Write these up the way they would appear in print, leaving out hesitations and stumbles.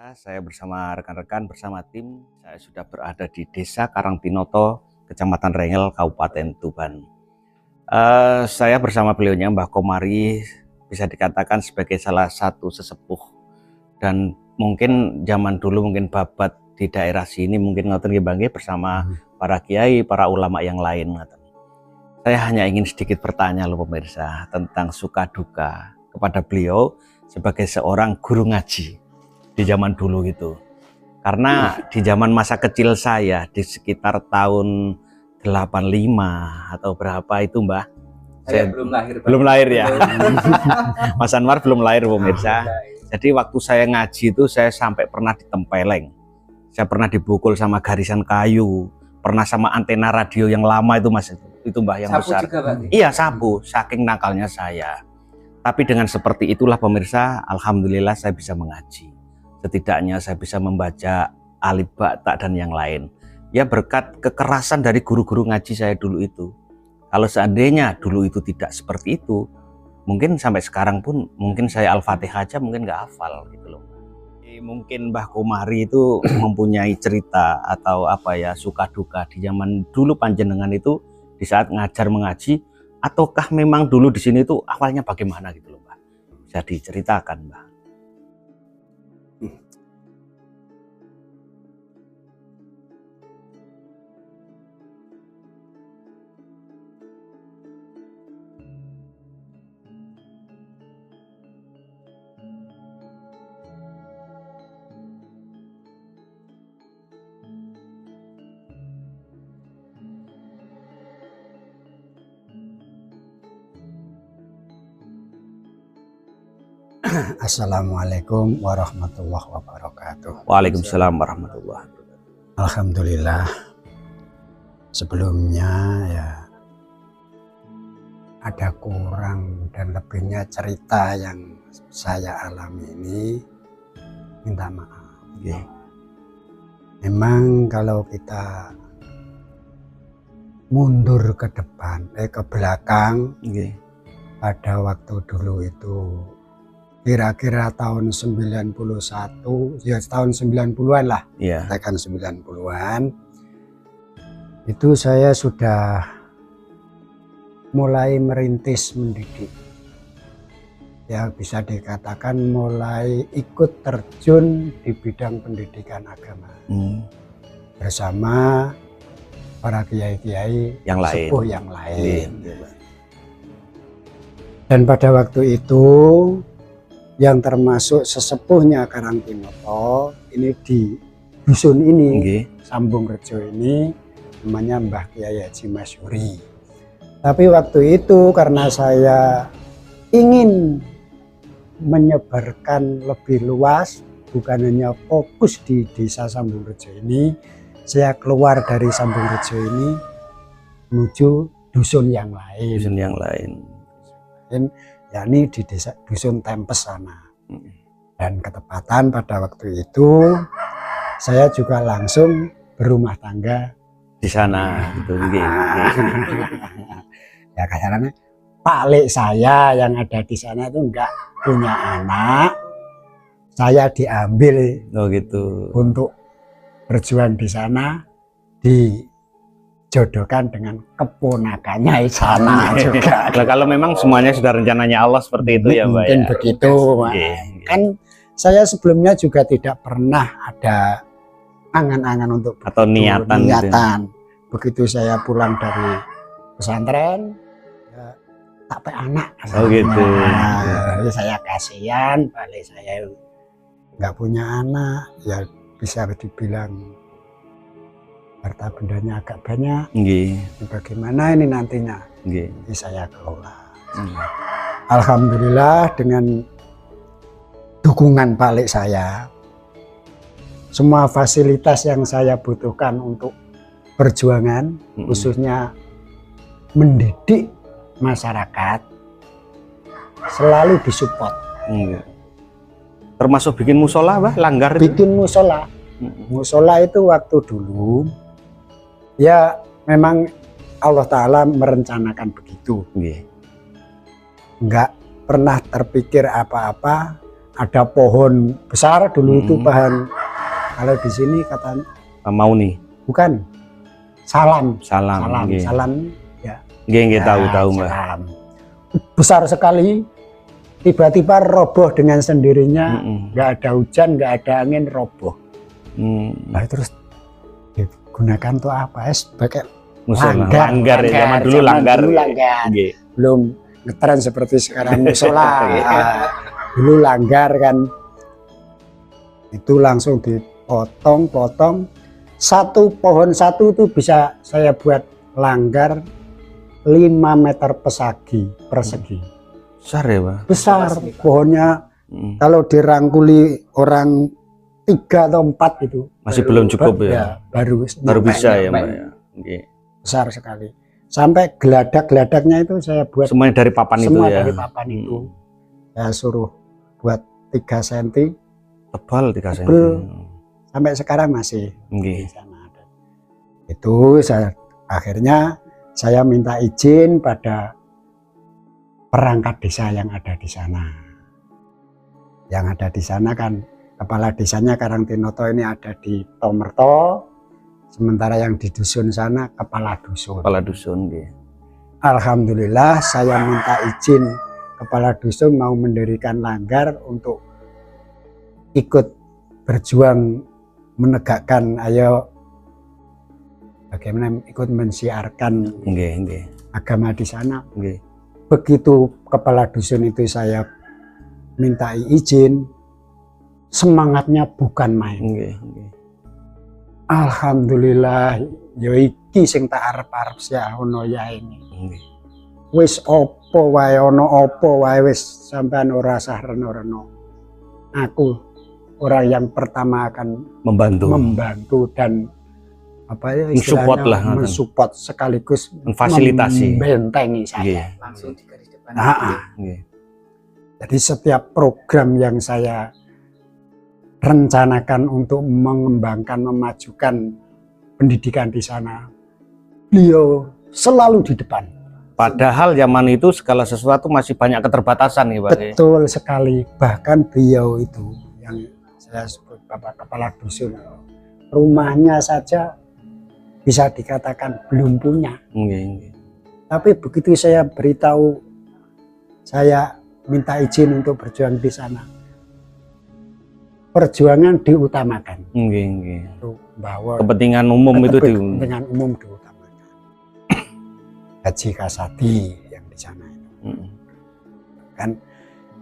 Saya bersama rekan-rekan bersama tim, saya sudah berada di Desa Karangpinoto, Kecamatan Rengel, Kabupaten Tuban. Saya bersama beliaunya Mbah Komari bisa dikatakan sebagai salah satu sesepuh, dan mungkin zaman dulu mungkin babat di daerah sini mungkin ngoten nggih Bang bersama para kiai, para ulama yang lain ngoten. Saya hanya ingin sedikit bertanya loh pemirsa tentang suka duka kepada beliau sebagai seorang guru ngaji di zaman dulu gitu. Karena di zaman masa kecil saya di sekitar tahun 85 atau berapa itu Mbah? Saya belum lahir. Belum lahir ya. Mas Anwar belum lahir pemirsa. Jadi waktu saya ngaji itu saya sampai pernah ditempeleng. Saya pernah dibukul sama garisan kayu, pernah sama antena radio yang lama itu Mas. Itu Mbah yang sapu besar. Juga, Bang. Iya, sapu, saking nakalnya saya. Tapi dengan seperti itulah pemirsa, alhamdulillah saya bisa mengaji. Setidaknya saya bisa membaca alif ba ta dan yang lain. Ya berkat kekerasan dari guru-guru ngaji saya dulu itu. Kalau seandainya dulu itu tidak seperti itu, mungkin sampai sekarang pun mungkin saya Al-Fatihah aja mungkin nggak hafal gitu loh. Mungkin Mbah Komari itu mempunyai cerita atau apa ya, suka duka di zaman dulu panjenengan itu di saat ngajar mengaji, ataukah memang dulu di sini itu awalnya bagaimana gitu loh Mbah? Bisa diceritakan Mbah. Assalamualaikum warahmatullahi wabarakatuh. Waalaikumsalam warahmatullahi wabarakatuh. Alhamdulillah, sebelumnya ya ada kurang dan lebihnya cerita yang saya alami ini, minta maaf. Okay. Memang kalau kita mundur ke depan, ke belakang, Okay. pada waktu dulu itu kira-kira tahun 91, ya tahun 90-an lah, Iya. kan 90-an, itu saya sudah mulai merintis mendidik. Ya bisa dikatakan mulai ikut terjun di bidang pendidikan agama. Bersama para kiai-kiai yang lain. sepuh yang lain. Iya. Dan pada waktu itu yang termasuk sesepuhnya Karangpinoto ini di dusun ini, Okay. Sambung Rejo ini, namanya Mbah Kiai Haji Masyuri. Tapi waktu itu karena saya ingin menyebarkan lebih luas, bukan hanya fokus di desa Sambung Rejo ini, saya keluar dari Sambung Rejo ini menuju dusun yang lain. Dusun yang lain. Yakni di desa dusun Tempes sana. Dan ketepatan pada waktu itu saya juga langsung berumah tangga di sana gitu. Ya kasarnya Pak Lek saya yang ada di sana itu enggak punya anak, saya diambil gitu untuk berjuang di sana, dijodohkan dengan keponakannya di sana juga. Nah, kalau memang semuanya sudah rencananya Allah seperti itu ya Mbak. Mungkin ya? begitu. Kan saya sebelumnya juga tidak pernah ada angan-angan untuk atau niatan. Gitu. Begitu saya pulang dari pesantren, ya, tak pe anak. Oh gitu. Nah, saya kasihan, balik saya nggak punya anak, ya bisa dibilang harta bendanya agak banyak. Bagaimana ini nantinya? Ini saya kelola. Alhamdulillah dengan dukungan balik saya, semua fasilitas yang saya butuhkan untuk perjuangan, khususnya mendidik masyarakat, selalu disupport. Termasuk bikin musola, Bah, langgar itu? Bikin musola. Musola itu waktu dulu, ya memang Allah Ta'ala merencanakan begitu. Enggak pernah terpikir apa-apa, ada pohon besar dulu itu bahan, kalau di sini kata Mauni. Bukan, salam Nggih. ya. Nggih tahu Mbah. Salam. Besar sekali, tiba-tiba roboh dengan sendirinya, nggak ada hujan, nggak ada angin, roboh. Nah, terus digunakan untuk apa? Sebagai langgar ya, zaman dulu langgar. Belum ngetren seperti sekarang musola. Dulu langgar kan, itu langsung dipotong, satu pohon satu itu bisa saya buat langgar 5 meter persegi. Besar ya Pak? Besar pohonnya. Kalau dirangkuli orang 3 atau 4 itu masih belum cukup ya? Baru bisa ya Mbak ya? Besar sekali. Sampai geladak-geladaknya itu saya buat semuanya dari papan itu ya? Semua dari papan itu. Saya suruh buat 3 cm. Tebal 3 cm. Sampai sekarang masih di sana ada. Itu akhirnya saya minta izin pada perangkat desa yang ada di sana. Yang ada di sana kan kepala desanya Karangtinoto ini ada di Tomerto, sementara yang di dusun sana kepala dusun. Kepala dusun ya. Alhamdulillah saya minta izin kepala dusun mau mendirikan langgar untuk ikut berjuang menegakkan, ayo bagaimana ikut mensiarkan agama di sana. Begitu kepala dusun itu saya minta izin, semangatnya bukan main. Alhamdulillah, yo iki sing tak arep-arep siahono ya ini. Wis opo wae ono opo wae wis sampean ora sah reno-reno. Aku orang yang pertama akan membantu dan apa ya istilahnya mensupport sekaligus memfasilitasi, membentengi saya. Langsung di garis depan. Jadi setiap program yang saya rencanakan untuk mengembangkan, memajukan pendidikan di sana, beliau selalu di depan. Padahal zaman itu segala sesuatu masih banyak keterbatasan nih Pak. Betul sekali. Bahkan beliau itu yang saya sebut Bapak Kepala Dusun, rumahnya saja bisa dikatakan belum punya. Tapi begitu saya beritahu, saya minta izin untuk berjuang di sana, perjuangan diutamakan. Bahwa kepentingan umum itu kepentingan umum diutamakan. Haji Kasadi yang di sana kan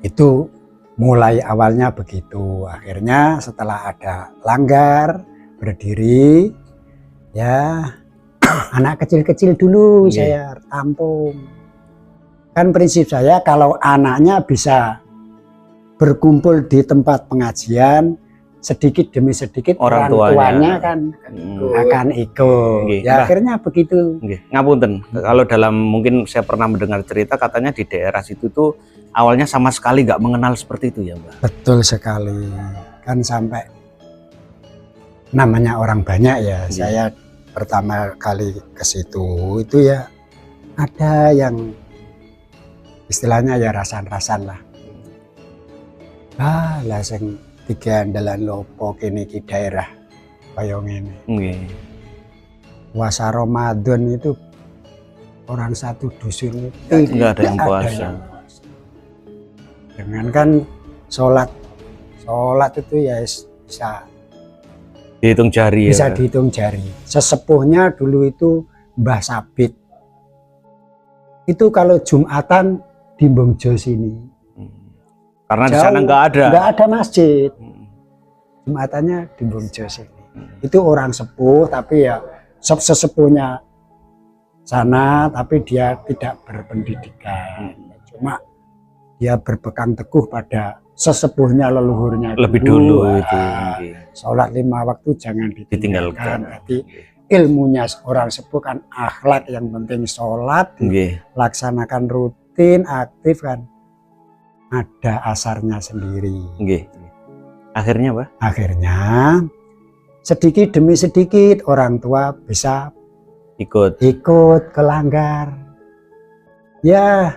itu mulai awalnya begitu. Akhirnya setelah ada langgar berdiri, ya anak kecil-kecil dulu saya tampung. Kan prinsip saya kalau anaknya bisa berkumpul di tempat pengajian, sedikit demi sedikit orang tuanya kan akan ikut. Ya akhirnya begitu. Ngapunten, kalau dalam mungkin saya pernah mendengar cerita katanya di daerah situ tuh awalnya sama sekali nggak mengenal seperti itu ya Mbak? Betul sekali. Kan sampai namanya orang banyak ya. Saya pertama kali ke situ itu ya ada yang istilahnya ya rasan-rasan lah. Lah sing tiga andalan lopo kene iki daerah kaya ngene. Puasa Ramadan itu orang satu dusun itu enggak ada yang puasa. Dengan kan sholat itu ya bisa dihitung jari. Bisa dihitung jari. Sesepuhnya dulu itu Mbah Sabit. Itu kalau Jumatan di Bongjo sini. Karena di sana nggak ada masjid. Jumatannya di Bongjo sini. Itu orang sepuh tapi ya sesepuhnya sana tapi dia tidak berpendidikan. Cuma dia berpegang teguh pada sesepuhnya leluhurnya lebih dulu itu. Sholat 5 waktu jangan ditinggalkan. Jadi ilmunya orang sepuh kan akhlak, yang penting sholat laksanakan rutin aktif kan. Ada asarnya sendiri. Akhirnya Pak? Akhirnya sedikit demi sedikit orang tua bisa ikut ke langgar. Ya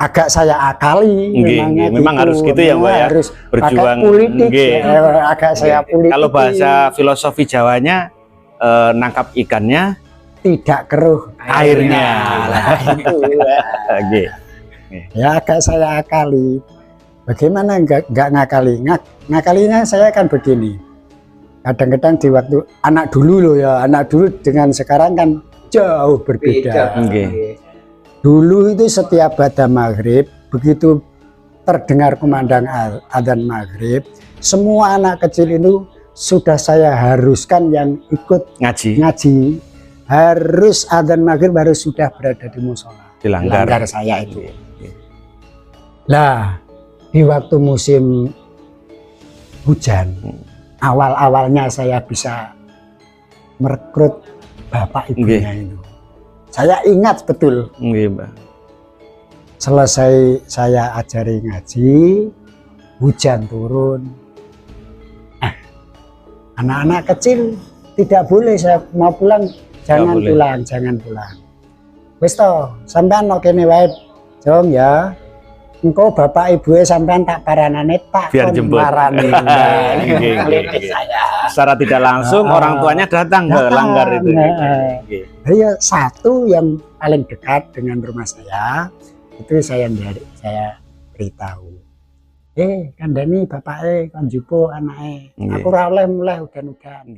agak saya akali. Memang harus gitu ya Mbak ya, harus berjuang politik agak saya politik. Kalau bahasa filosofi Jawanya nangkap ikannya tidak keruh airnya. Ya agak saya akali. Bagaimana enggak ngakali? Ngakalinya saya kan begini. Kadang-kadang di waktu anak dulu loh ya, anak dulu dengan sekarang kan jauh berbeda. Dulu itu setiap pada maghrib, begitu terdengar kumandang adzan maghrib, semua anak kecil itu sudah saya haruskan yang ikut ngaji. Harus adzan maghrib harus sudah berada di musola. Dilanggar saya itu. Lah, di waktu musim hujan, awal-awalnya saya bisa merekrut bapak ibunya itu. Saya ingat betul. Selesai saya ajari ngaji, hujan turun. Anak-anak kecil tidak boleh, saya mau pulang, jangan pulang. Wis to, sampean no kene wae, Jong ya. Engkau bapak ibu sampean tak paranane tak biar jemput. Secara tidak langsung orang tuanya datang ke langgar itu. Ya, satu yang paling dekat dengan rumah saya itu saya beritahu. Kandhani bapake kon jupo anake. Aku ora oleh mulai udan-udan.